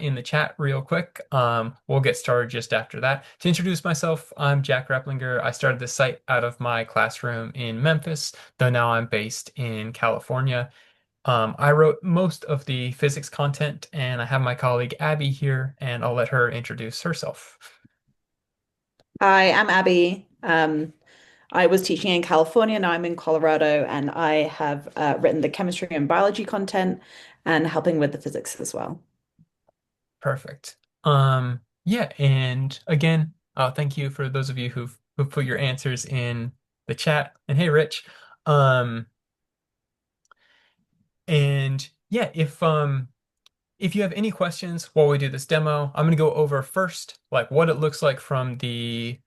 in the chat real quick. We'll get started just after that. To introduce myself, I'm Jack Replinger. I started this site out of my classroom in Memphis, though now I'm based in California. I wrote most of the physics content, and I have my colleague Abby here, and I'll let her introduce herself. Hi, I'm Abby. I was teaching in California, now I'm in Colorado, and I have written the chemistry and biology content and helping with the physics as well. Perfect. Yeah, and again, thank you for those of you who've put your answers in the chat. And hey, Rich. Um, and yeah, if you have any questions while we do this demo, I'm gonna go over first like what it looks like from the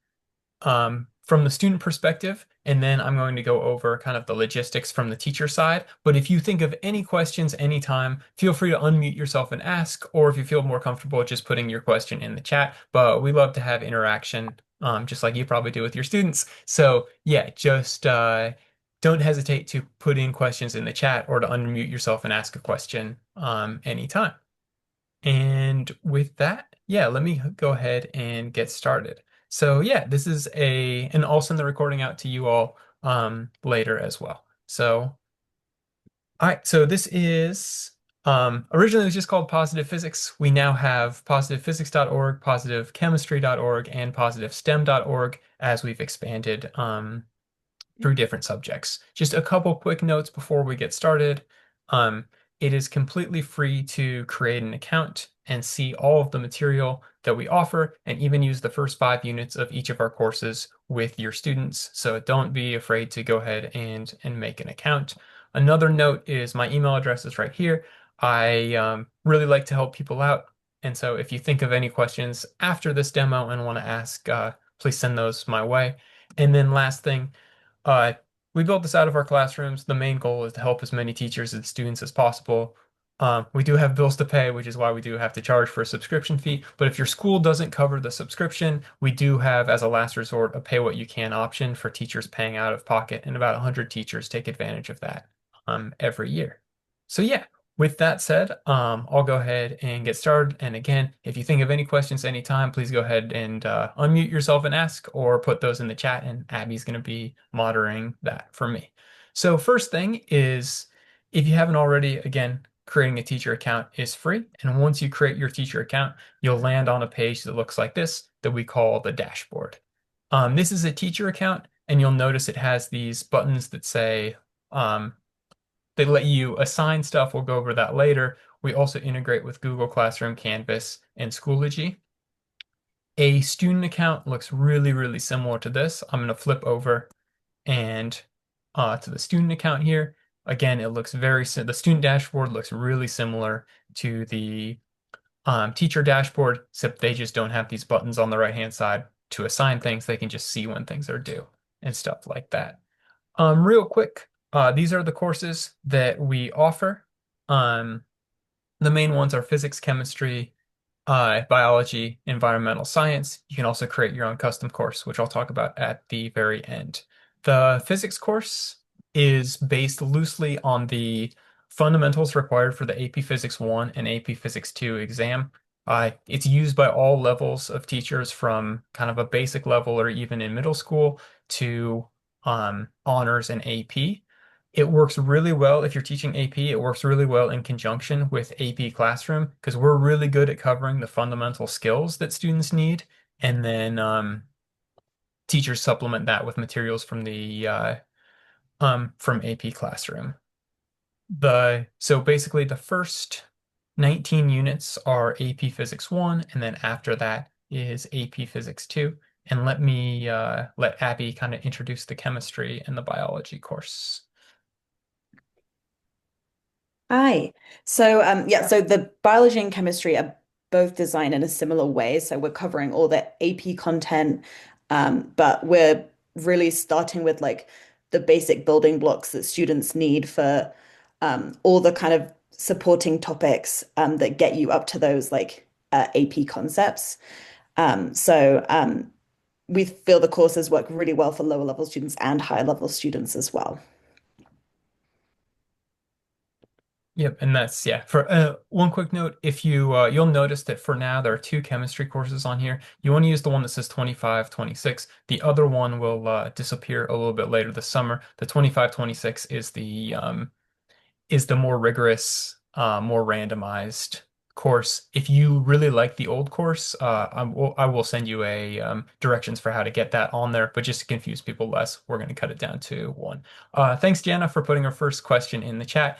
student perspective, and then I'm going to go over kind of the logistics from the teacher side. But if you think of any questions anytime, feel free to unmute yourself and ask, or if you feel more comfortable just putting your question in the chat. But we love to have interaction, just like you probably do with your students. So yeah, just don't hesitate to put in questions in the chat or to unmute yourself and ask a question anytime. And with that, yeah, let me go ahead and get started. So yeah, this is and I'll send the recording out to you all later as well. So, all right, so this is originally it was just called Positive Physics. We now have positivephysics.org, positivechemistry.org, and positivestem.org as we've expanded through different subjects. Just a couple quick notes before we get started. Um, it is completely free to create an account and see all of the material that we offer and even use the first 5 units of each of our courses with your students. So don't be afraid to go ahead and make an account. Another note is my email address is right here. I really like to help people out. And so if you think of any questions after this demo and want to ask, please send those my way. And then last thing, uh, we built this out of our classrooms. The main goal is to help as many teachers and students as possible. We do have bills to pay, which is why we do have to charge for a subscription fee. But if your school doesn't cover the subscription, we do have, as a last resort, a pay what you can option for teachers paying out of pocket, and about 100 teachers take advantage of that every year. So yeah, with that said, I'll go ahead and get started. And again, if you think of any questions anytime, please go ahead and unmute yourself and ask, or put those in the chat, and Abby's going to be monitoring that for me. So first thing is, if you haven't already, again, creating a teacher account is free. And once you create your teacher account, you'll land on a page that looks like this that we call the dashboard. This is a teacher account, and you'll notice it has these buttons that say um, they let you assign stuff. We'll go over that later. We also integrate with Google Classroom, Canvas, and Schoology. A student account looks really, really similar to this. I'm going to flip over and to the student account here. Again, it looks the student dashboard looks really similar to the teacher dashboard, except they just don't have these buttons on the right-hand side to assign things. They can just see when things are due and stuff like that. Real quick, these are the courses that we offer. Um, the main ones are physics, chemistry, biology, environmental science. You can also create your own custom course, which I'll talk about at the very end. The physics course is based loosely on the fundamentals required for the AP Physics 1 and AP Physics 2 exam. It's used by all levels of teachers from kind of a basic level or even in middle school to honors and AP. It works really well if you're teaching AP. It works really well in conjunction with AP Classroom because we're really good at covering the fundamental skills that students need, and then teachers supplement that with materials from AP Classroom. The So basically the first 19 units are AP Physics 1, and then after that is AP Physics 2. And let Abby kind of introduce the chemistry and the biology course. Hi. So the biology and chemistry are both designed in a similar way. So we're covering all the AP content, but we're really starting with like the basic building blocks that students need for all the kind of supporting topics that get you up to those like AP concepts. So we feel the courses work really well for lower level students and higher level students as well. Yep, and that's yeah. For one quick note, if you'll notice that for now there are two chemistry courses on here. You want to use the one that says 25, 26. The other one will disappear a little bit later this summer. The 25, 26 is the more rigorous, more randomized course. If you really like the old course, I will send you a directions for how to get that on there. But just to confuse people less, we're going to cut it down to one. Thanks, Jana, for putting our first question in the chat.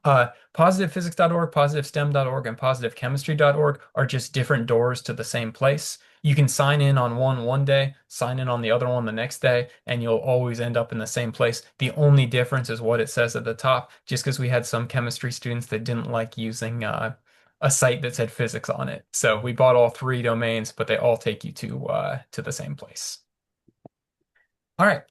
Positivephysics.org, positivestem.org, and positivechemistry.org are just different doors to the same place. You can sign in on one day, sign in on the other one the next day, and you'll always end up in the same place. The only difference is what it says at the top, just because we had some chemistry students that didn't like using a site that said physics on it. So we bought all three domains, but they all take you to the same place. All right,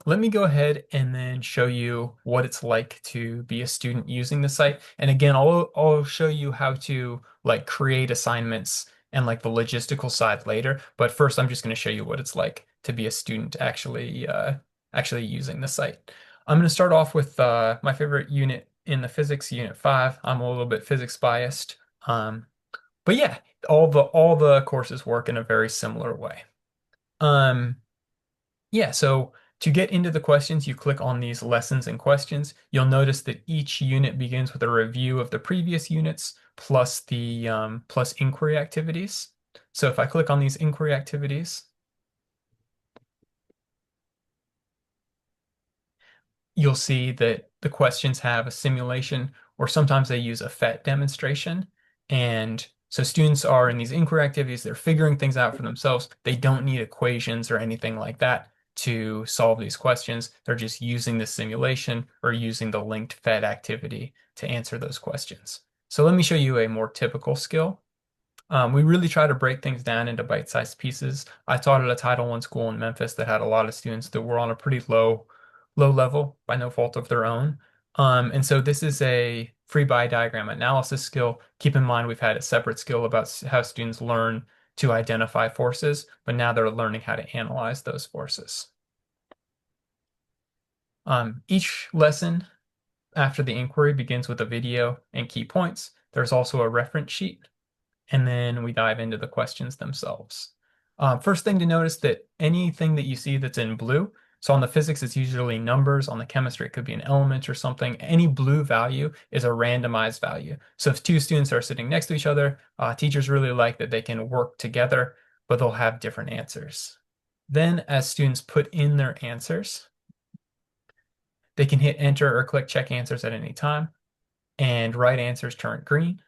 let me go ahead and then show you what it's like to be a student using the site. And again, I'll show you how to like create assignments and like the logistical side later. But first, I'm just going to show you what it's like to be a student actually using the site. I'm going to start off with my favorite unit in the physics, unit 5. I'm a little bit physics biased. Um, but yeah, all the courses work in a very similar way. Um, yeah, so to get into the questions, you click on these lessons and questions. You'll notice that each unit begins with a review of the previous units plus the plus inquiry activities. So if I click on these inquiry activities, you'll see that the questions have a simulation, or sometimes they use a PhET demonstration. And so students are in these inquiry activities, they're figuring things out for themselves. They don't need equations or anything like that to solve these questions. They're just using the simulation or using the linked PhET activity to answer those questions. So let me show you a more typical skill. We really try to break things down into bite-sized pieces. I taught at a Title I school in Memphis that had a lot of students that were on a pretty low level by no fault of their own. And so this is a free body diagram analysis skill. Keep in mind we've had a separate skill about how students learn to identify forces, but now they're learning how to analyze those forces. Each lesson after the inquiry begins with a video and key points. There's also a reference sheet, and then we dive into the questions themselves. First thing to notice that anything that you see that's in blue, so on the physics, it's usually numbers. On the chemistry, it could be an element or something. Any blue value is a randomized value. So if two students are sitting next to each other, teachers really like that they can work together, but they'll have different answers. Then as students put in their answers, they can hit enter or click check answers at any time, and right answers turn green,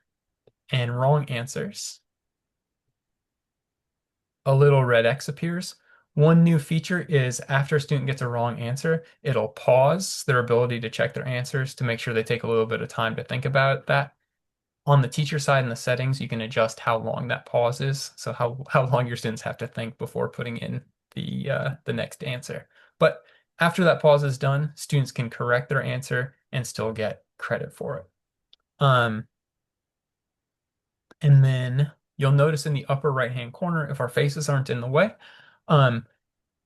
and wrong answers a little red X appears. One new feature is after a student gets a wrong answer, it'll pause their ability to check their answers to make sure they take a little bit of time to think about that. On the teacher side in the settings, you can adjust how long that pause is, so how long your students have to think before putting in the next answer. But after that pause is done, students can correct their answer and still get credit for it. Um, and then you'll notice in the upper right-hand corner, if our faces aren't in the way, um,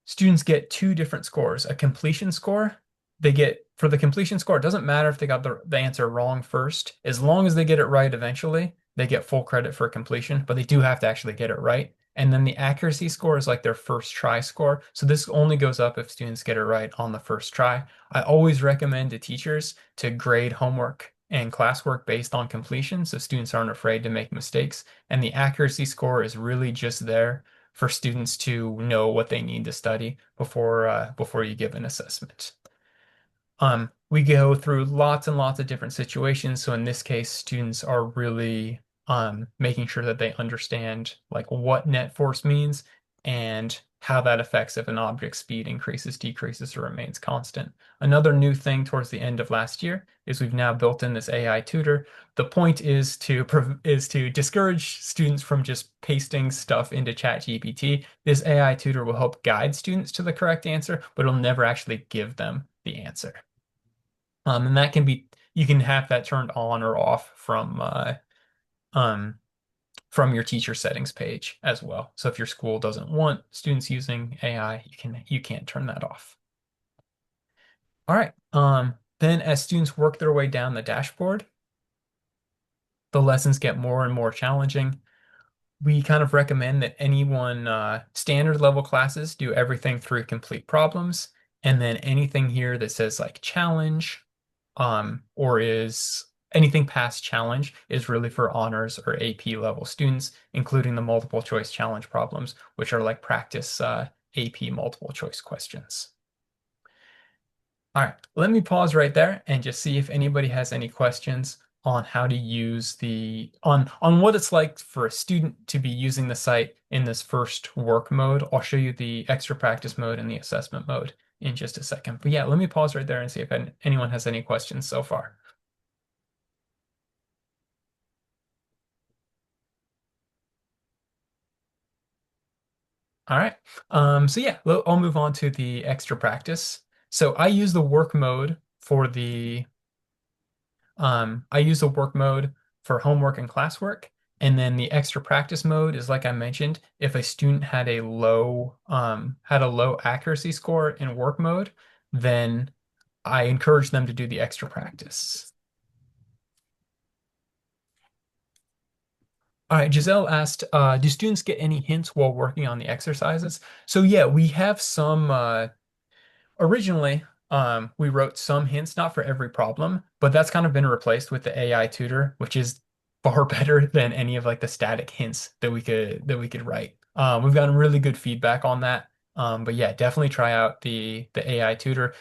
students get two different scores. A completion score, they get for the completion score, it doesn't matter if they got the answer wrong first. As long as they get it right eventually, they get full credit for completion, but they do have to actually get it right. And then the accuracy score is like their first try score. So this only goes up if students get it right on the first try. I always recommend to teachers to grade homework and classwork based on completion so students aren't afraid to make mistakes. And the accuracy score is really just there for students to know what they need to study before you give an assessment. We go through lots and lots of different situations. So in this case, students are really making sure that they understand like what net force means and how that affects if an object's speed increases, decreases, or remains constant. Another new thing towards the end of last year is we've now built in this AI tutor. The point is to discourage students from just pasting stuff into ChatGPT. This AI tutor will help guide students to the correct answer, but it'll never actually give them the answer. And that can be you can have that turned on or off um, from your teacher settings page as well. So if your school doesn't want students using AI, you can't turn that off. All right. Then as students work their way down the dashboard, the lessons get more and more challenging. We kind of recommend that anyone standard level classes do everything through complete problems, and then anything here that says like challenge, or is anything past challenge is really for honors or AP level students, including the multiple choice challenge problems, which are like practice AP multiple choice questions. All right, let me pause right there and just see if anybody has any questions on how to use on what it's like for a student to be using the site in this first work mode. I'll show you the extra practice mode and the assessment mode in just a second. But yeah, let me pause right there and see if anyone has any questions so far. All right. So yeah, I'll move on to the extra practice. So I use the work mode for homework and classwork. And then the extra practice mode is like I mentioned, if a student had a low accuracy score in work mode, then I encourage them to do the extra practice. All right, Giselle asked, do students get any hints while working on the exercises? So yeah, we have some originally, we wrote some hints, not for every problem, but that's kind of been replaced with the AI tutor, which is far better than any of like the static hints that we could write. We've gotten really good feedback on that. But yeah, definitely try out the AI tutor.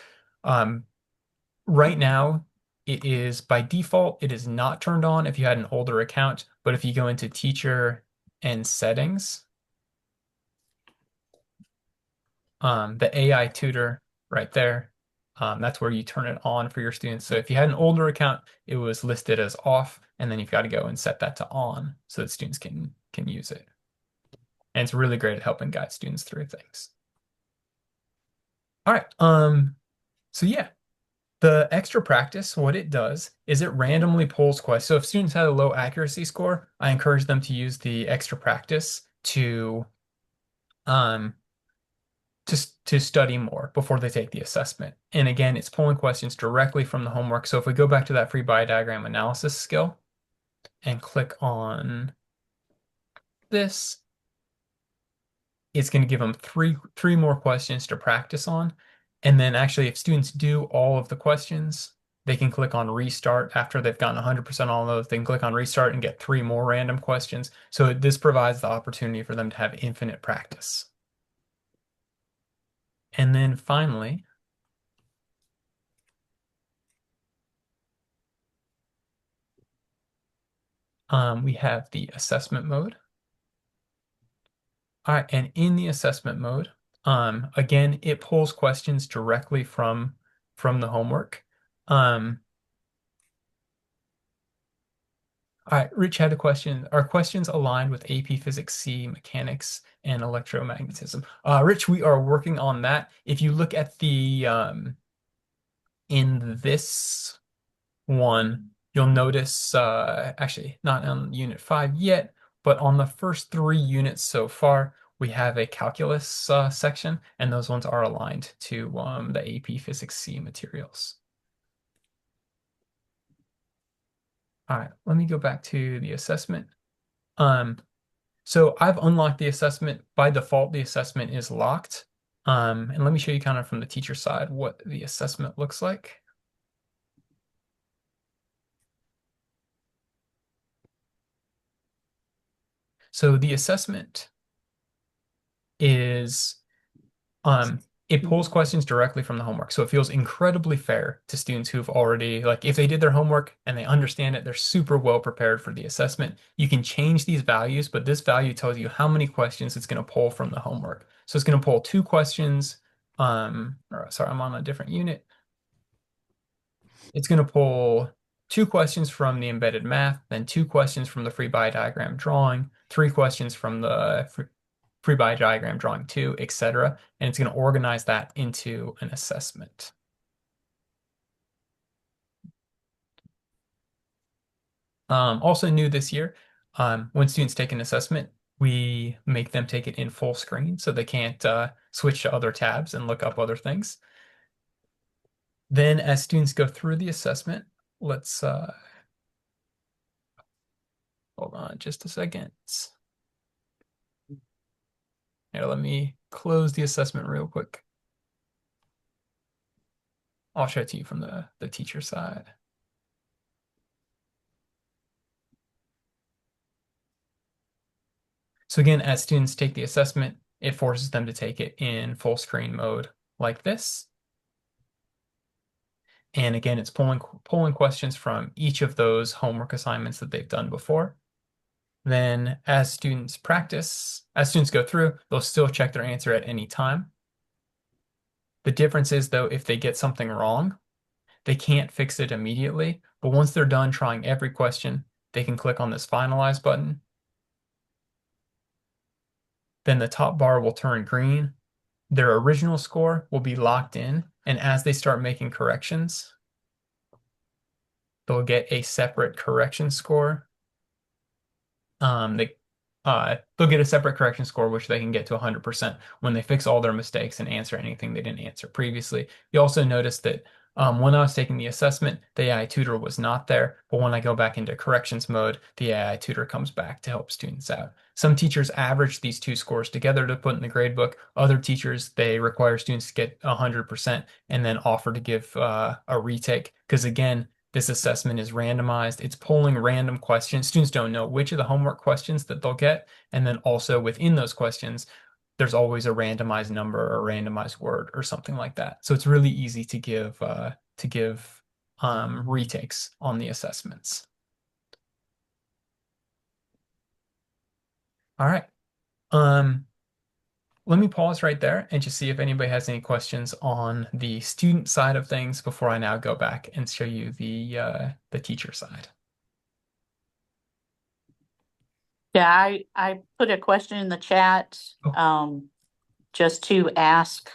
Um, right now, it is by default, it is not turned on if you had an older account, but if you go into teacher and settings, the AI tutor right there. That's where you turn it on for your students. So if you had an older account, it was listed as off, and then you've got to go and set that to on so that students can use it. And it's really great at helping guide students through things. All right. So yeah, the extra practice, what it does is it randomly pulls questions. So if students had a low accuracy score, I encourage them to use the extra practice um, to study more before they take the assessment. And again, it's pulling questions directly from the homework. So if we go back to that free biodiagram analysis skill and click on this, it's going to give them three more questions to practice on. And then actually, if students do all of the questions, they can click on restart after they've gotten 100% on those. They can click on restart and get three more random questions. So this provides the opportunity for them to have infinite practice. And then finally, we have the assessment mode. All right, and in the assessment mode, again, it pulls questions directly from the homework. Um, all right, Rich had a question. Are questions aligned with AP Physics C, mechanics, and electromagnetism? Rich, we are working on that. If you look at the in this one, you'll notice actually not on Unit 5 yet, but on the first three units so far, we have a calculus section, and those ones are aligned to the AP Physics C materials. All right, let me go back to the assessment. Um, so I've unlocked the assessment. By default, the assessment is locked. And let me show you kind of from the teacher side what the assessment looks like. So the assessment is um, it pulls questions directly from the homework. So it feels incredibly fair to students who've already, like, if they did their homework and they understand it, they're super well prepared for the assessment. You can change these values, but this value tells you how many questions it's going to pull from the homework. So it's going to pull two questions. Sorry, I'm on a different unit. It's going to pull two questions from the embedded math, then two questions from the free biodiagram drawing, three questions from the free biodiagram drawing two, etc. And it's going to organize that into an assessment. Also new this year, when students take an assessment, we make them take it in full screen so they can't switch to other tabs and look up other things. Then as students go through the assessment, let's Hold on just a second. Here, let me close the assessment real quick. I'll show it to you from the teacher side. So again, as students take the assessment, it forces them to take it in full screen mode like this. And again, it's pulling questions from each of those homework assignments that they've done before. Then as students practice, as students go through, they'll still check their answer at any time. The difference is though, if they get something wrong, they can't fix it immediately, but once they're done trying every question, they can click on this finalize button. Then the top bar will turn green. Their original score will be locked in, and as they start making corrections, they'll get a separate correction score. They'll get a separate correction score, which they can get to 100% when they fix all their mistakes and answer anything they didn't answer previously. You also notice that when I was taking the assessment, the AI tutor was not there, but when I go back into corrections mode, the AI tutor comes back to help students out. Some teachers average these two scores together to put in the gradebook. Other teachers, they require students to get 100% and then offer to give a retake. Because again, this assessment is randomized. It's pulling random questions. Students don't know which of the homework questions that they'll get. And then also within those questions, there's always a randomized number or randomized word or something like that. So it's really easy to give retakes on the assessments. All right. Um, Let me pause right there and just see if anybody has any questions on the student side of things before I now go back and show you the teacher side. Yeah, I put a question in the chat, Oh, just to ask,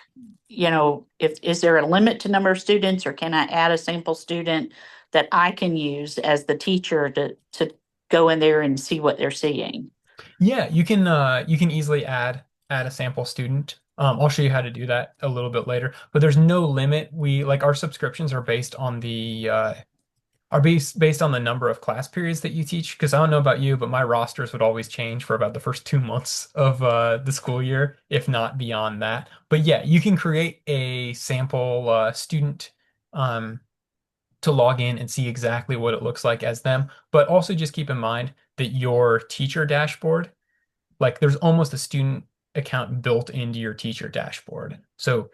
if, is there a limit to number of students, or can I add a sample student that I can use as the teacher to go in there and see what they're seeing? yeah, you can easily add a sample student. I'll show you how to do that a little bit later, but there's no limit. We like our subscriptions are based on based on the number of class periods that you teach. Because I don't know about you, but my rosters would always change for about the first 2 months of the school year, if not beyond that. But yeah, you can create a sample student um, to log in and see exactly what it looks like as them. But also just keep in mind that your teacher dashboard, like there's almost a student account built into your teacher dashboard. So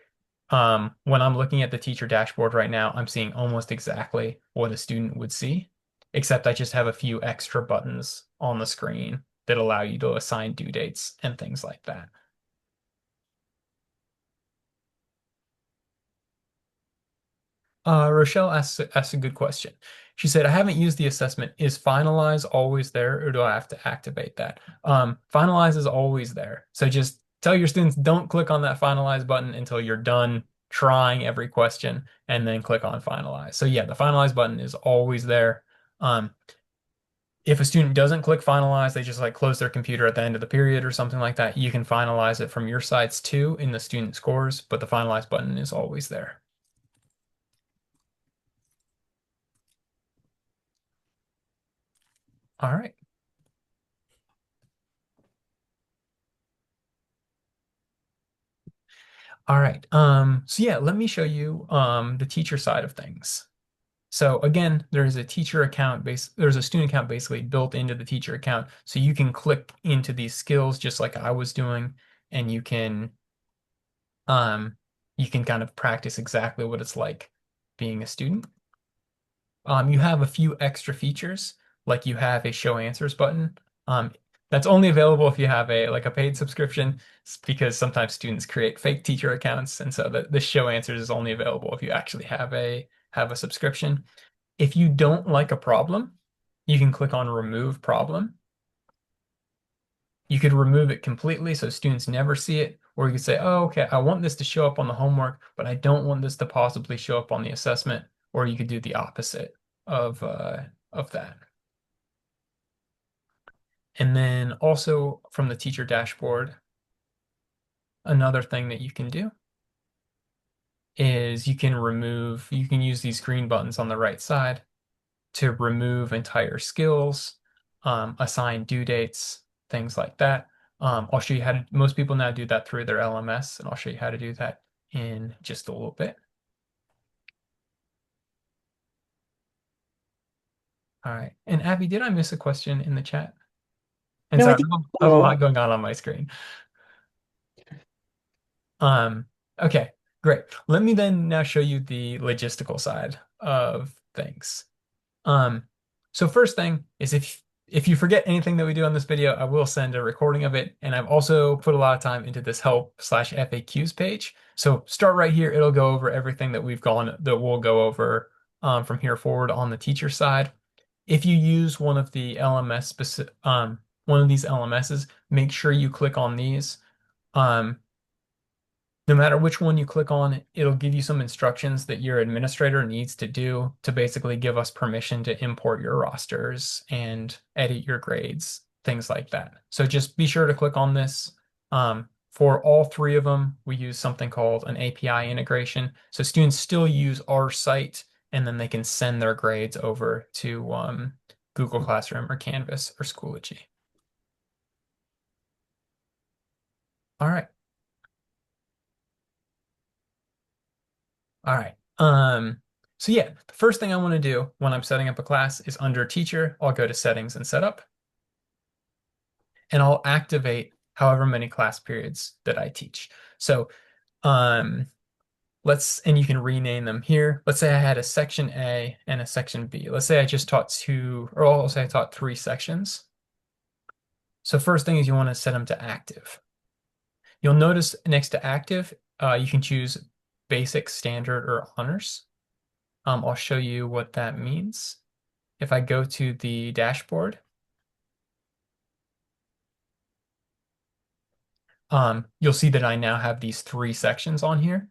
when I'm looking at the teacher dashboard right now, I'm seeing almost exactly what a student would see, except I just have a few extra buttons on the screen that allow you to assign due dates and things like that. Rochelle asks a good question. She said, I haven't used the assessment. Is finalize always there, or do I have to activate that? Finalize is always there. So just tell your students don't click on that finalize button until you're done trying every question and then click on finalize. So yeah, the finalize button is always there. Um, if a student doesn't click finalize, they just like close their computer at the end of the period or something like that, you can finalize it from your sites too in the student scores, but the finalize button is always there. All right. All right. So yeah, let me show you the teacher side of things. So again, there's a teacher account there's a student account basically built into the teacher account. So you can click into these skills just like I was doing, and um you can kind of practice exactly what it's like being a student. You have a few extra features, like you have a show answers button. Um, that's only available if you have a paid subscription, because sometimes students create fake teacher accounts, and so the show answers is only available if you actually have a subscription. If you don't like a problem, you can click on remove problem. You could remove it completely so students never see it, or you could say, oh, okay, I want this to show up on the homework, but I don't want this to possibly show up on the assessment, or you could do the opposite of that. And then also from the teacher dashboard, another thing that you can do is you can use these green buttons on the right side to remove entire skills. assign due dates, things like that. I'll show you how to, most people now do that through their LMS, and I'll show you how to do that in just a little bit. All right. And Abby, did I miss a question in the chat? And No, I sorry, think I have a lot more. going on my screen. Um, okay, great. Let me then now show you the logistical side of things. Um, so first thing is if you forget anything that we do on this video, I will send a recording of it. And I've also put a lot of time into this help/FAQs page. So start right here. It'll go over everything that we'll go over from here forward on the teacher side. If you use one of these LMSs, make sure you click on these. Um, no matter which one you click on, it'll give you some instructions that your administrator needs to do to basically give us permission to import your rosters and edit your grades, things like that. So just be sure to click on this. For all three of them, we use something called an API integration. So students still use our site, and then they can send their grades over to Google Classroom or Canvas or Schoology. All right. All right. So yeah, the first thing I want to do when I'm setting up a class is under teacher, I'll go to settings and setup, and I'll activate however many class periods that I teach. So um, and you can rename them here. Let's say I had a section A and a section B. Let's say I just taught I'll say I taught 3 sections. So first thing is you want to set them to active. You'll notice next to active, you can choose basic, standard, or honors. I'll show you what that means. If I go to the dashboard, you'll see that I now have these 3 sections on here.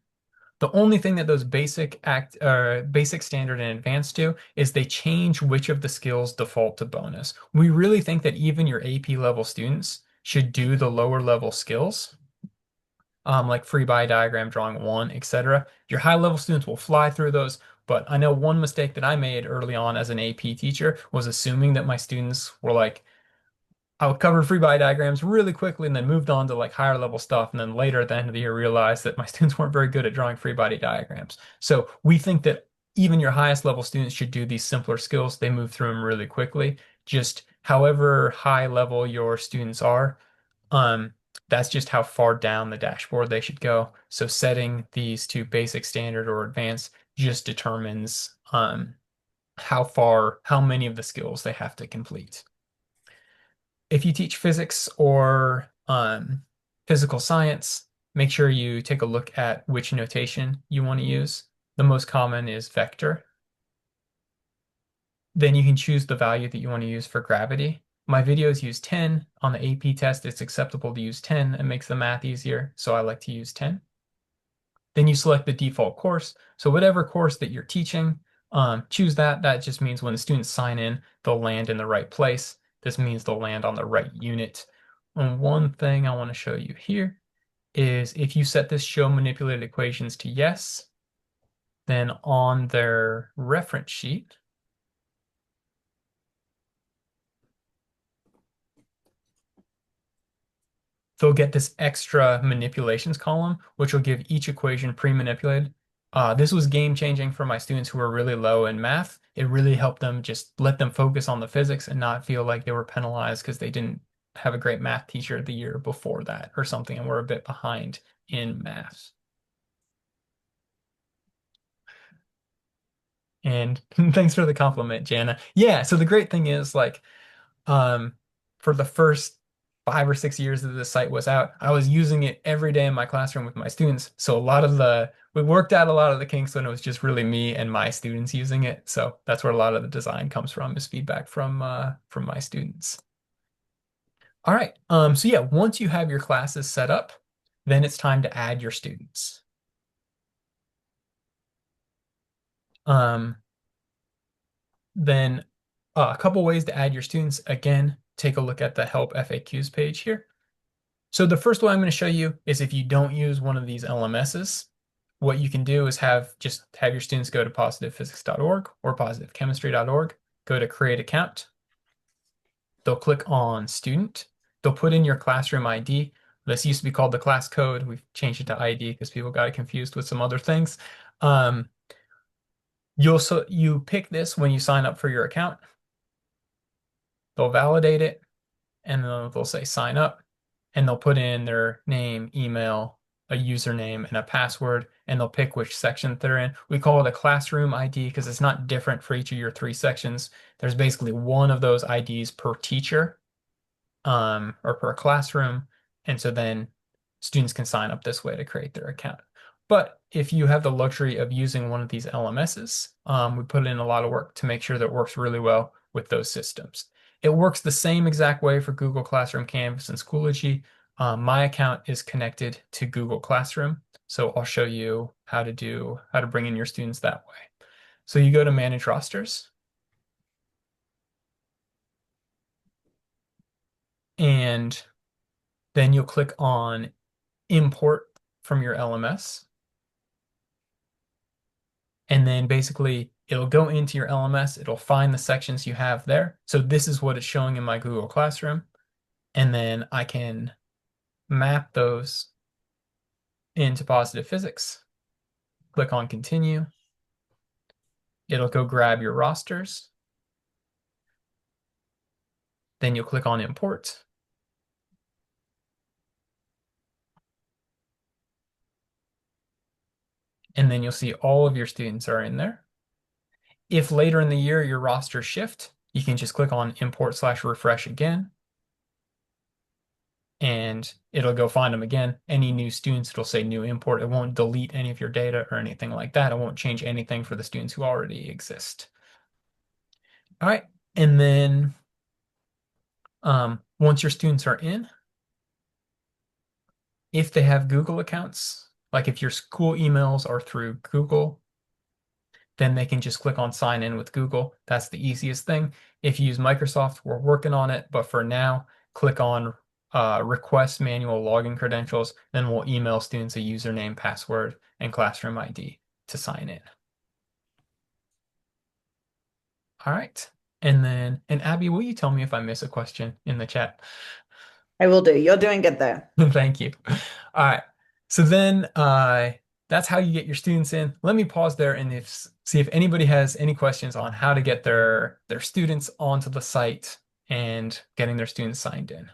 The only thing that those basic, standard, and advanced do is they change which of the skills default to bonus. We really think that even your AP level students should do the lower level skills, like free body diagram, drawing one, etc. Your high level students will fly through those, but I know one mistake that I made early on as an AP teacher was assuming that my students were like, I covered free body diagrams really quickly and then moved on to like higher level stuff. And then later at the end of the year, realized that my students weren't very good at drawing free body diagrams. So we think that even your highest level students should do these simpler skills. They move through them really quickly. Just however high level your students are, um, that's just how far down the dashboard they should go. So setting these to basic, standard, or advanced just determines how many of the skills they have to complete. If you teach physics or physical science, make sure you take a look at which notation you want to use. The most common is vector. Then you can choose the value that you want to use for gravity. My videos use 10. On the AP test, it's acceptable to use 10. It makes the math easier, so I like to use 10. Then you select the default course. So whatever course that you're teaching, choose that. That just means when the students sign in, they'll land in the right place. This means they'll land on the right unit. And one thing I want to show you here is if you set this show manipulated equations to yes, then on their reference sheet, they'll get this extra manipulations column, which will give each equation pre-manipulated. This was game changing for my students who were really low in math. It really helped them just let them focus on the physics and not feel like they were penalized because they didn't have a great math teacher the year before that or something and were a bit behind in math. And thanks for the compliment, Jana. Yeah, so the great thing is like um, for the first 5 or 6 years that the site was out, I was using it every day in my classroom with my students. So we worked out a lot of the kinks when it was just really me and my students using it. So that's where a lot of the design comes from, is feedback from my students. All right. So yeah, once you have your classes set up, then it's time to add your students. Um, then a couple ways to add your students. Again, take a look at the help FAQs page here. So the first one I'm going to show you is if you don't use one of these LMSs, what you can do is just have your students go to positivephysics.org or positivechemistry.org, go to create account. they'll click on student, they'll put in your classroom ID. This used to be called the class code. We've changed it to ID because people got it confused with some other things. Um, you pick this when you sign up for your account. They'll validate it, and then they'll say sign up, and they'll put in their name, email, a username, and a password, and they'll pick which section they're in. We call it a classroom ID because it's not different for each of your 3 sections. There's basically one of those IDs per teacher, or per classroom. And so then students can sign up this way to create their account. But if you have the luxury of using one of these LMSs, we put in a lot of work to make sure that it works really well with those systems. It works the same exact way for Google Classroom, Canvas, and Schoology. My account is connected to Google Classroom, so I'll show you how to bring in your students that way. So you go to Manage Rosters, and then you'll click on Import from your LMS. And then basically it'll go into your LMS, it'll find the sections you have there. So this is what it's showing in my Google Classroom. And then I can map those into positive physics. Click on continue. It'll go grab your rosters. Then you'll click on import. And then you'll see all of your students are in there. If later in the year your rosters shift, you can just click on import/refresh again, and it'll go find them again. Any new students, it'll say new import. It won't delete any of your data or anything like that. It won't change anything for the students who already exist. All right. And then once your students are in, if they have Google accounts, like if your school emails are through Google, then they can just click on sign in with Google. That's the easiest thing. If you use Microsoft, we're working on it, but for now, click on request manual login credentials, then we'll email students a username, password, and classroom ID to sign in. All right. And Abby, will you tell me if I miss a question in the chat? I will do. You're doing good there. Thank you. All right. So then that's how you get your students in. Let me pause there and see if anybody has any questions on how to get their students onto the site and getting their students signed in.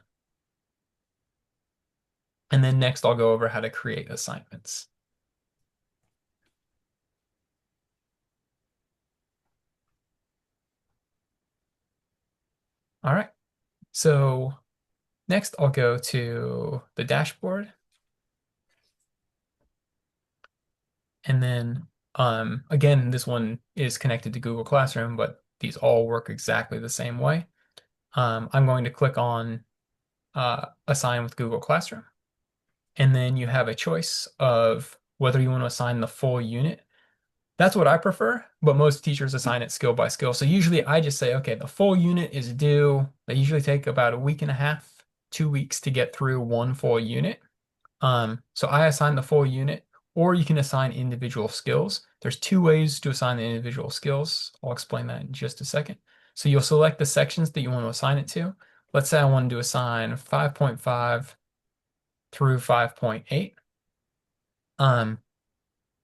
And then next I'll go over how to create assignments. All right. So next I'll go to the dashboard. And then again, this one is connected to Google Classroom, but these all work exactly the same way. I'm going to click on Assign with Google Classroom. And then you have a choice of whether you want to assign the full unit. That's what I prefer, but most teachers assign it skill by skill. So usually I just say, okay, the full unit is due. They usually take about a week and a half, 2 weeks to get through one full unit. So I assign the full unit, or you can assign individual skills. There's 2 ways to assign the individual skills. I'll explain that in just a second. So you'll select the sections that you want to assign it to. Let's say I wanted to assign 5.5 through 5.8.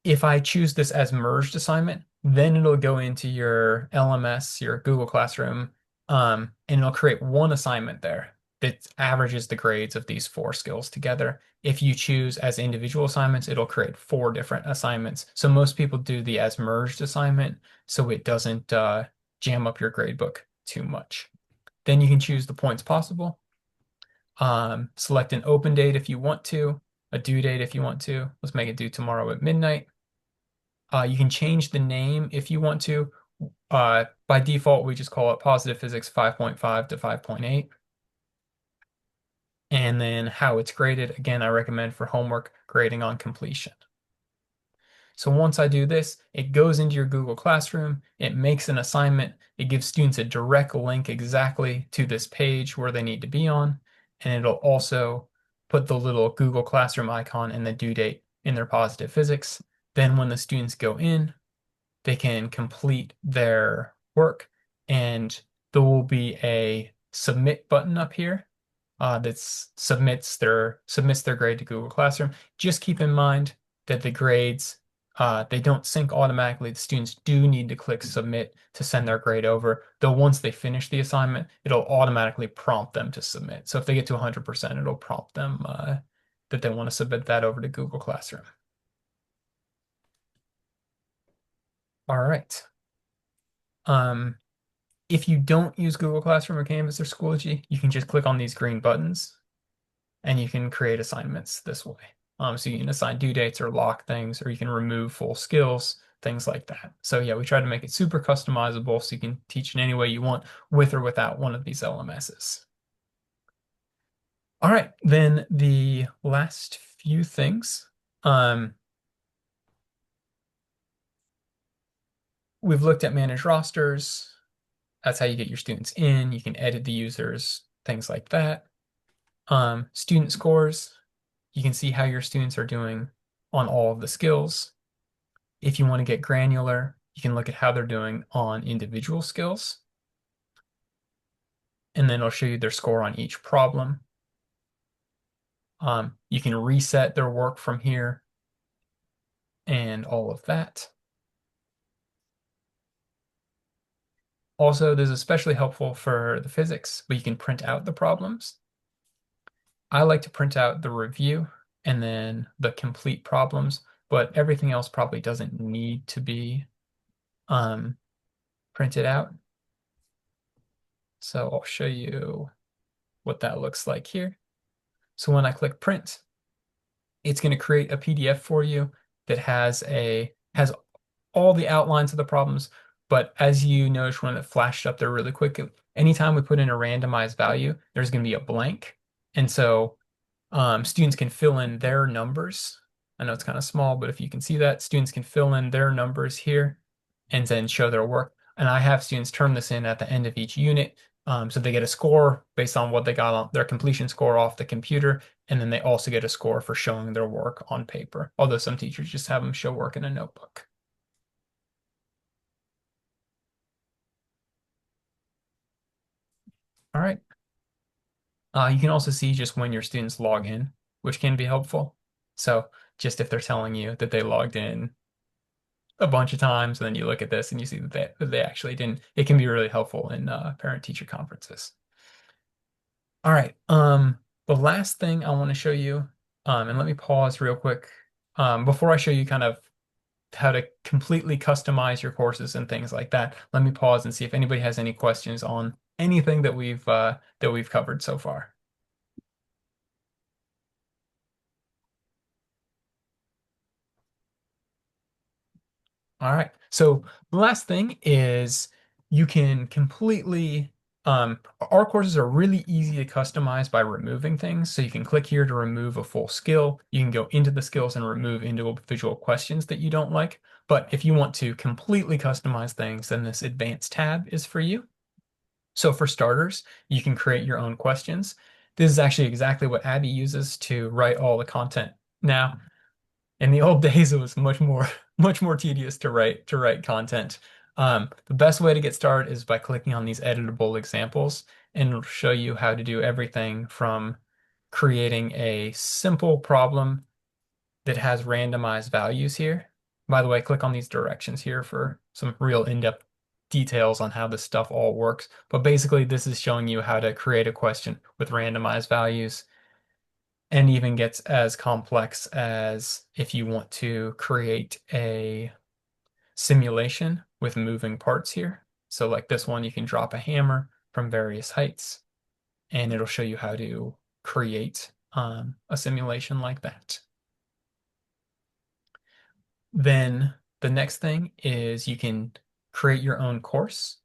If I choose this as merged assignment, then it'll go into your LMS, your Google Classroom, and it'll create one assignment there that averages the grades of these 4 skills together. If you choose as individual assignments, it'll create 4 different assignments. So most people do the as merged assignment so it doesn't jam up your gradebook too much. Then you can choose the points possible. Select an open date if you want to, a due date if you want to. Let's make it due tomorrow at midnight. You can change the name if you want to. By default, we just call it Positive Physics 5.5 to 5.8. And then how it's graded, again, I recommend for homework grading on completion. So once I do this, it goes into your Google Classroom, it makes an assignment, it gives students a direct link exactly to this page where they need to be on, and it'll also put the little Google Classroom icon and the due date in their positive physics. Then when the students go in, they can complete their work, and there will be a submit button up here that submits their grade to Google Classroom. Just keep in mind that the grades they don't sync automatically. The students do need to click submit to send their grade over. Though once they finish the assignment, it'll automatically prompt them to submit. So if they get to 100%, it'll prompt them that they want to submit that over to Google Classroom. All right. If you don't use Google Classroom or Canvas or Schoology, you can just click on these green buttons and you can create assignments this way. So you can assign due dates or lock things, or you can remove full skills, things like that. So yeah, we try to make it super customizable so you can teach in any way you want with or without one of these LMSs. All right, then the last few things. We've looked at manage rosters. That's how you get your students in. You can edit the users, things like that. Student scores. You can see how your students are doing on all of the skills. If you want to get granular, you can look at how they're doing on individual skills. And then it'll show you their score on each problem. You can reset their work from here and all of that. Also, this is especially helpful for the physics, but you can print out the problems. I like to print out the review and then the complete problems, but everything else probably doesn't need to be printed out. So I'll show you what that looks like here. So when I click print, it's going to create a PDF for you that has all the outlines of the problems. But as you notice when it flashed up there really quick, anytime we put in a randomized value, there's going to be a blank. And so students can fill in their numbers. I know it's kind of small, but if you can see that, students can fill in their numbers here and then show their work. And I have students turn this in at the end of each unit. So they get a score based on what they got on their completion score off the computer. And then they also get a score for showing their work on paper, although some teachers just have them show work in a notebook. All right. You can also see just when your students log in, which can be helpful. So just if they're telling you that they logged in a bunch of times, and then you look at this and you see that they actually didn't, it can be really helpful in parent-teacher conferences. All right. The last thing I want to show you, and let me pause real quick before I show you kind of how to completely customize your courses and things like that. Let me pause and see if anybody has any questions on anything that we've covered so far. All right. So the last thing is you can completely, our courses are really easy to customize by removing things. So you can click here to remove a full skill. You can go into the skills and remove individual questions that you don't like. But if you want to completely customize things, then this advanced tab is for you. So for starters, you can create your own questions. This is actually exactly what Abby uses to write all the content. Now, in the old days, it was much more tedious to write content. The best way to get started is by clicking on these editable examples, and it'll show you how to do everything from creating a simple problem that has randomized values here. By the way, click on these directions here for some real in-depth details on how this stuff all works. But basically, this is showing you how to create a question with randomized values, and even gets as complex as if you want to create a simulation with moving parts here. So like this one, you can drop a hammer from various heights, and it'll show you how to create a simulation like that. Then the next thing is you can create your own course.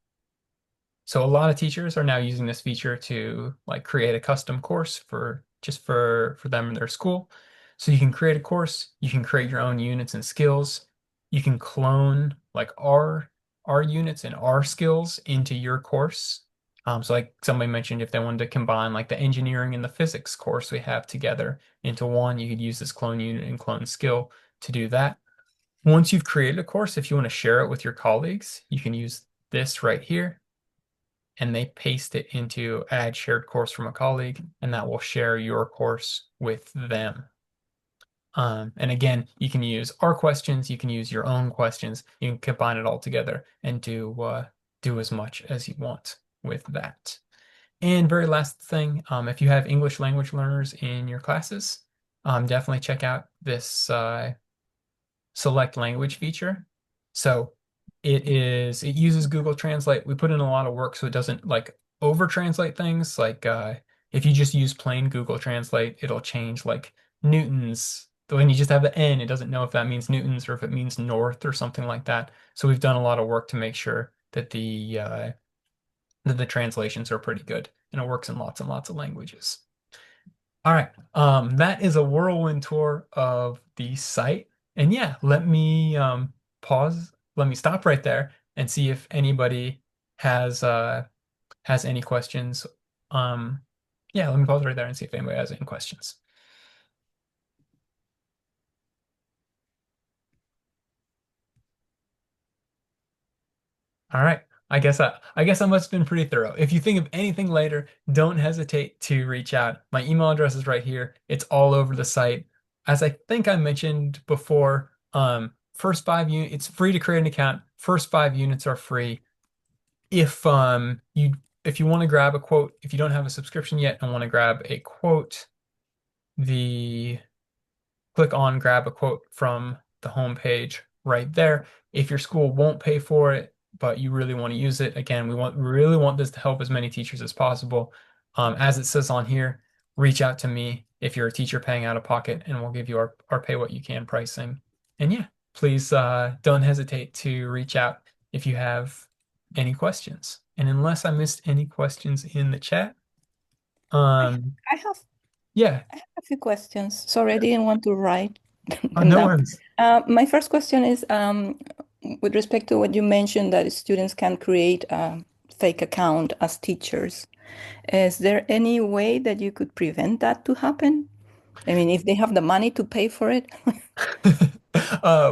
So a lot of teachers are now using this feature to like create a custom course for just for them in their school. So you can create a course, you can create your own units and skills. You can clone like our units and our skills into your course. So like somebody mentioned, if they wanted to combine like the engineering and the physics course we have together into one, you could use this clone unit and clone skill to do that. Once you've created a course, if you want to share it with your colleagues, you can use this right here. and they paste it into add shared course from a colleague, and that will share your course with them. And again, you can use our questions, you can use your own questions, you can combine it all together and do as much as you want with that. And very last thing, if you have English language learners in your classes, definitely check out this select language feature. So it uses Google Translate. We put in a lot of work so it doesn't like over translate things. Like if you just use plain Google Translate, it'll change like newtons. When you just have the N, it doesn't know if that means newtons or if it means north or something like that. So we've done a lot of work to make sure that the translations are pretty good and it works in lots and lots of languages. All right. That is a whirlwind tour of the site. And yeah, let me pause. Let me stop right there and see if anybody has has any questions. Um, yeah, let me pause right there and see if anybody has any questions. All right. I guess I must have been pretty thorough. If you think of anything later, don't hesitate to reach out. My email address is right here. It's all over the site. As I think I mentioned before, first 5 units, it's free to create an account. First 5 units are free. If if you want to grab a quote, if you don't have a subscription yet and want to grab a quote, the click on grab a quote from the home page right there. If your school won't pay for it, but you really want to use it, again, we really want this to help as many teachers as possible. As it says on here, reach out to me if you're a teacher paying out of pocket, and we'll give you our pay what you can pricing. And yeah, please don't hesitate to reach out if you have any questions. And unless I missed any questions in the chat, I um, I have yeah, a few questions. Sorry, I didn't want to write them no down. worries. My first question is with respect to what you mentioned that students can create a fake account as teachers. Is there any way that you could prevent that to happen? I mean, if they have the money to pay for it.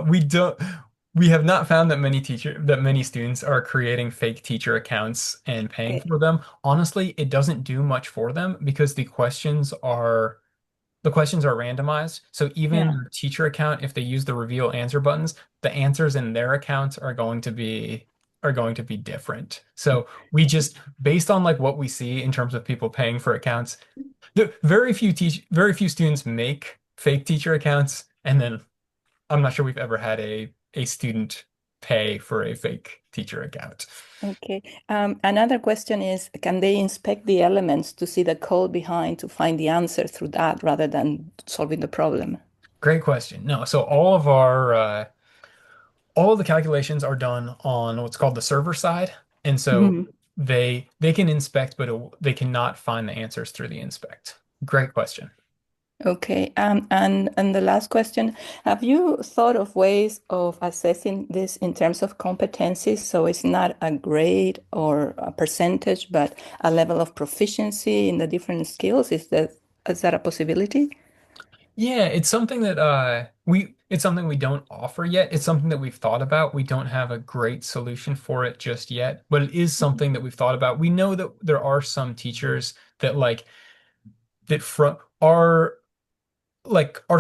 We don't we have not found that many students are creating fake teacher accounts and paying Okay. for them. Honestly, it doesn't do much for them because the questions are randomized. So even Yeah. their teacher account, if they use the reveal answer buttons, the answers in their accounts are going to be different. So we just based on like what we see in terms of people paying for accounts, very few students make fake teacher accounts, and then I'm not sure we've ever had a student pay for a fake teacher account. Okay. Another question is, can they inspect the elements to see the code behind to find the answer through that rather than solving the problem? Great question. No, so all of the calculations are done on what's called the server side, and so Mhm. they can inspect, but they cannot find the answers through the inspect. Great question. Okay. And the last question, have you thought of ways of assessing this in terms of competencies? So it's not a grade or a percentage, but a level of proficiency in the different skills. Is that a possibility? Yeah, it's something that it's something we don't offer yet. It's something that we've thought about. We don't have a great solution for it just yet, but it is something that we've thought about. We know that there are some teachers that from our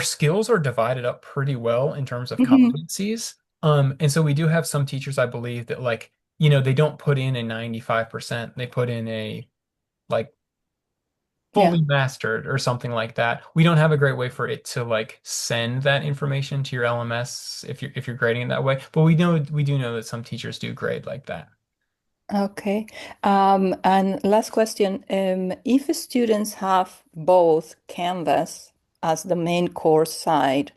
skills are divided up pretty well in terms of Mhm. competencies. And so we do have some teachers, I believe, that they don't put in a 95%. They put in a like Yeah. fully mastered or something like that. We don't have a great way for it to like send that information to your LMS if you're grading it that way. But we do know that some teachers do grade like that. Okay. And last question, if students have both Canvas as the main course site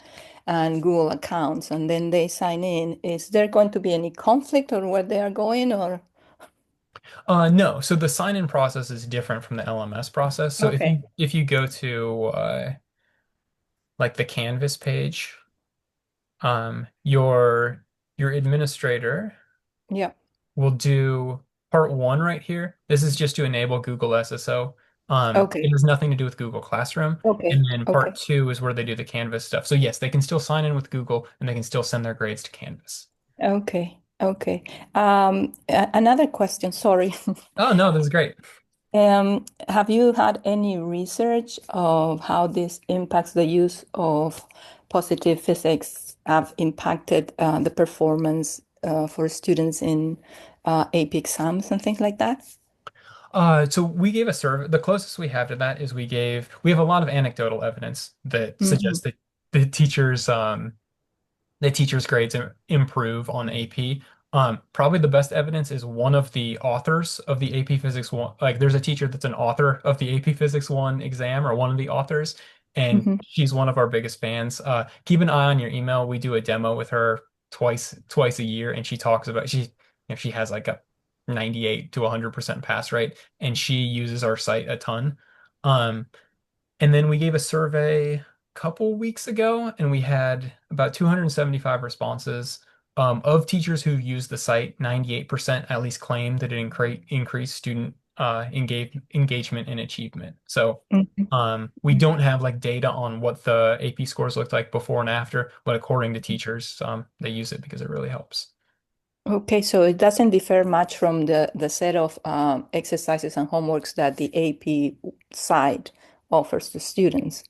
and Google accounts, and then they sign in, is there going to be any conflict or where they are going or? No, so the sign-in process is different from the LMS process. So Okay. if you go to like the Canvas page, your administrator Yeah. will do part one right here. This is just to enable Google SSO. It Okay. has nothing to do with Google Classroom. And Okay. then part Okay. two is where they do the Canvas stuff. So yes, they can still sign in with Google and they can still send their grades to Canvas. Okay. Okay. Another question, sorry. Oh, no, this is great. Have you had any research of how this impacts the use of positive physics have impacted the performance for students in AP exams and things like that? So we gave a survey. The closest we have to that is we have a lot of anecdotal evidence that Hmm. suggests that the teachers the teachers' grades improve on AP. Probably the best evidence is one of the authors of the AP Physics 1. Like, there's a teacher that's an author of the AP Physics 1 exam, or one of the authors, and Hmm. she's one of our biggest fans. Keep an eye on your email. We do a demo with her twice a year, and she talks about she has like a 98 to 100% pass rate, and she uses our site a ton. Um, and then we gave a survey a couple weeks ago, and we had about 275 responses. Of teachers who use the site, 98% at least claim that it increased student engagement and achievement. So Hmm. we don't have like data on what the AP scores looked like before and after, but according to teachers, they use it because it really helps. Okay, so it doesn't differ much from the set of exercises and homeworks that the AP side offers to students.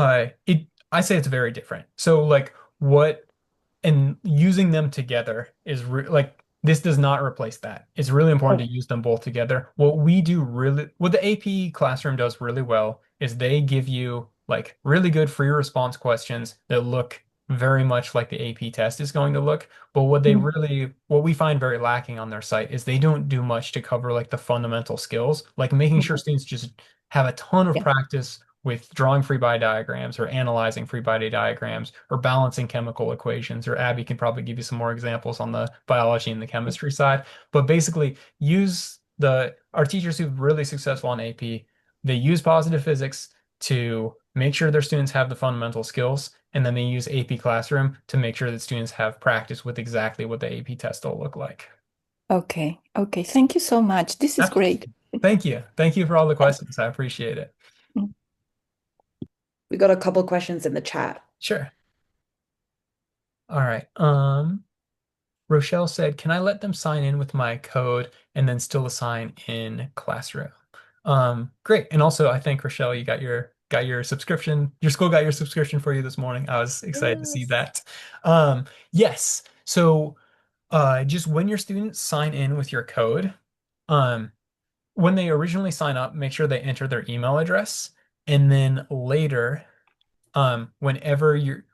I say it's very different. So like what and using them together is like this does not replace that. It's really important to Oh. use them both together. What the AP classroom does really well is they give you like really good free response questions that look very much like the AP test is going to look. But what we find very lacking on their site is they don't do much to cover like the fundamental skills, like making sure Mhm. students just have a ton of Yeah. practice with drawing free body diagrams or analyzing free body diagrams or balancing chemical equations. Or Abby can probably give you some more examples on the biology and the chemistry side. But basically, use the our teachers who've really successful on AP, they use positive physics to make sure their students have the fundamental skills, and then they use AP Classroom to make sure that students have practice with exactly what the AP test will look like. Okay. Okay. Thank you so much. This is Absolutely. great. Thank you. Thank you for all the questions. I appreciate it. We got a couple questions in the chat. Sure. All right. Rochelle said, "Can I let them sign in with my code and then still assign in classroom?" Great. And also, I think Rochelle, you got your subscription. Your school got your subscription for you this morning. I was excited to see Yes. that. Yes. So, just when your students sign in with your code, um, when they originally sign up, make sure they enter their email address, and then later, whenever you're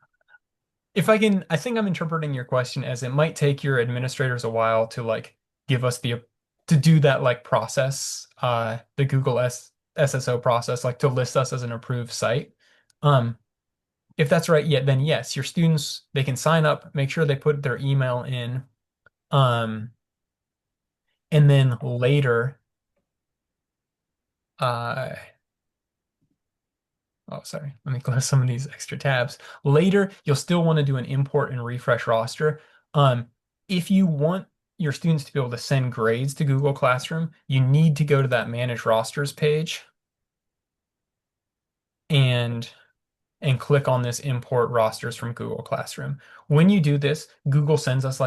I think I'm interpreting your question as it might take your administrators a while to like give us to do that like process, the SSO process, like to list us as an approved site. Um, if that's right, yeah, then yes, your students, they can sign up, make sure they put their email in, um, and then later, uh, oh, sorry. Let me close some of these extra tabs. Later, you'll still want to do an import and refresh roster. Um, if you want your students to be able to send grades to Google Classroom, you need to go to that Manage Rosters page and click on this import rosters from Google Classroom. When you do this, Google sends us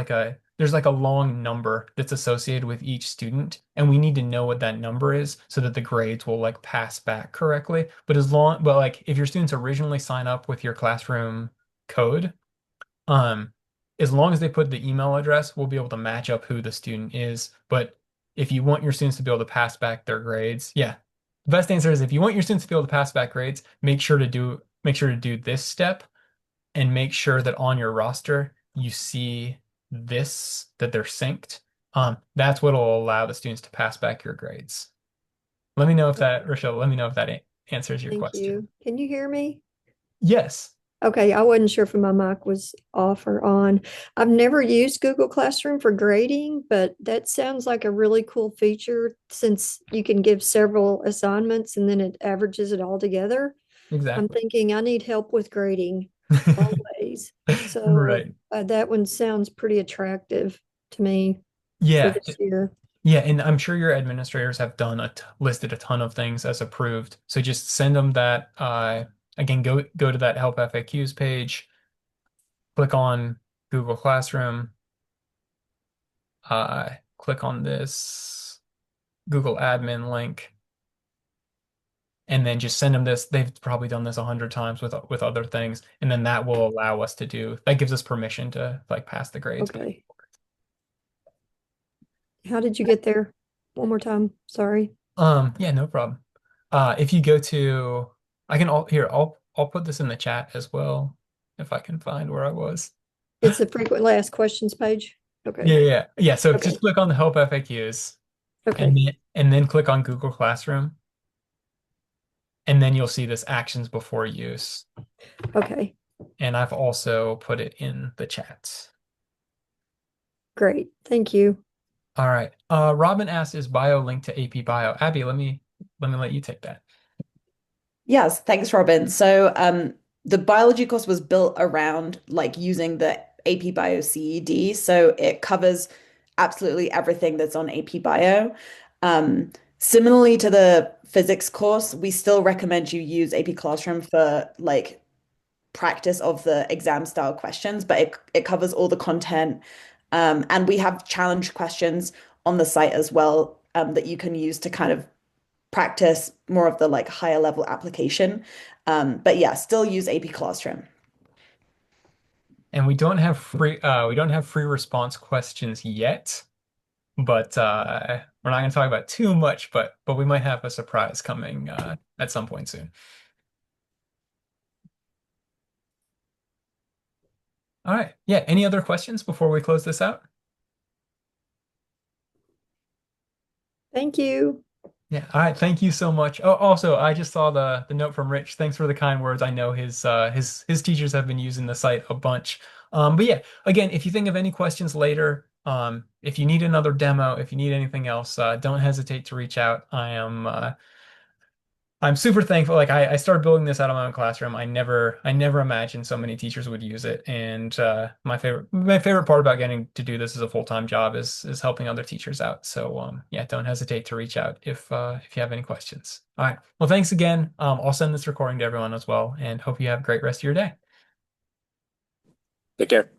there's like a long number that's associated with each student, and we need to know what that number is so that the grades will like pass back correctly. But like if your students originally sign up with your classroom code, um, as long as they put the email address, we'll be able to match up who the student is. But if you want your students to be able to pass back their grades, yeah. The best answer is if you want your students to be able to pass back grades, make sure to do this step and make sure that on your roster you see this that they're synced. That's what will allow the students to pass back your grades. Rochelle, let me know if that answers your Thank question. you. Can you hear me? Yes. Okay, I wasn't sure if my mic was off or on. I've never used Google Classroom for grading, but that sounds like a really cool feature since you can give several assignments and then it averages it all together. I'm Exactly. thinking I need help with grading always. So Right. that one sounds pretty attractive to me for Yeah. this year. Yeah, and I'm sure your administrators have listed a ton of things as approved. So just send them that. Again, go to that Help FAQs page, click on Google Classroom, click on this Google admin link and then just send them this. They've probably done this 100 times with other things, and then that will allow us to do that gives us permission to like pass the grades. Okay. How did you get there? One more time. Sorry. Yeah, no problem. If you go to, I can all here, I'll put this in the chat as well if I can find where I was. It's the frequently asked questions page. Yeah, Okay. yeah, yeah. So Okay. just click on the help FAQs Okay. and then click on Google Classroom, and then you'll see this actions before use. Okay. And I've also put it in the chat. Great. Thank you. All right. Robin asked, is bio linked to AP Bio? Abby, let you take that. Yes, thanks, Robin. So the biology course was built around like using the AP Bio CED. So it covers absolutely everything that's on AP Bio. Similarly to the physics course, we still recommend you use AP Classroom for like practice of the exam style questions, but it covers all the content. And we have challenge questions on the site as well, that you can use to kind of practice more of the like higher level application. But yeah, still use AP Classroom. And we don't have free response questions yet, but we're not going to talk about too much, but we might have a surprise coming at some point soon. All right. Yeah, any other questions before we close this out? Thank you. Yeah. All right. Thank you so much. Oh, also, I just saw the note from Rich. Thanks for the kind words. I know his teachers have been using the site a bunch. But yeah, again, if you think of any questions later, if you need another demo, if you need anything else, don't hesitate to reach out. I'm super thankful. Like I started building this out of my own classroom. I never imagined so many teachers would use it. And my favorite part about getting to do this as a full-time job is helping other teachers out. So yeah, don't hesitate to reach out if you have any questions. All right. Well, thanks again. I'll send this recording to everyone as well, and hope you have a great rest of your day. Take care.